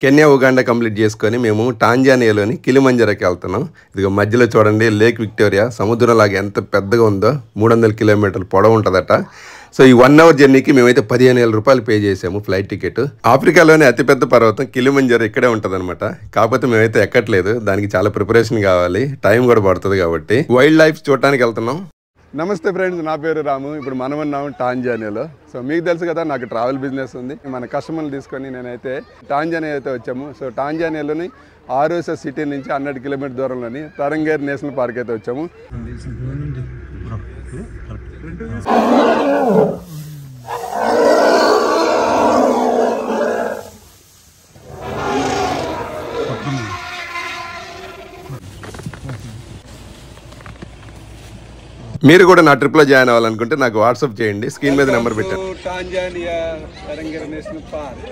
Kenya Uganda complete చేసుకొని మేము టాంజానియాలోని కిలిమంజరోకి వెళ్తున్నాం. ఇదిగో మధ్యలో చూడండి లేక్ విక్టోరియా సముద్రంలాగా ఎంత పెద్దగా ఉందో, 300 కిలోమీటర్ల పొడవు ఉంటుందట. సో ఈ 1 అవర్ జర్నీకి మేమైతే 15,000 రూపాయలు పే చేసాము ఫ్లైట్ టికెట్. ఆఫ్రికాలోని అతిపెద్ద పర్వతం కిలిమంజరో ఇక్కడే ఉంటుందన్నమాట. కాకపోతే మేమైతే ఎక్కట్లేదు, దానికి చాలా ప్రిపరేషన్ కావాలి, టైం కూడా పడుతుంది కాబట్టి. వైల్డ్ లైఫ్ చూడటానికి వెళ్తున్నాం. నమస్తే ఫ్రెండ్స్, నా పేరు రాము. ఇప్పుడు మనం ఉన్నాము టాంజానియాలో. సో మీకు తెలుసు కదా, నాకు ట్రావెల్ బిజినెస్ ఉంది. మన కస్టమర్లు తీసుకొని నేనైతే టాంజానియా అయితే వచ్చాము. సో టాంజానియాలోని ఆరోసా సిటీ నుంచి 100 కిలోమీటర్ దూరంలోని తరంగేర్ నేషనల్ పార్క్ అయితే వచ్చాము. మీరు కూడా నా ట్రిప్లో జాయిన్ అవ్వాలనుకుంటే నాకు వాట్సాప్ చేయండి, స్క్రీన్ మీద నెంబర్ పెట్టాను. Tanzania Tarangire National park.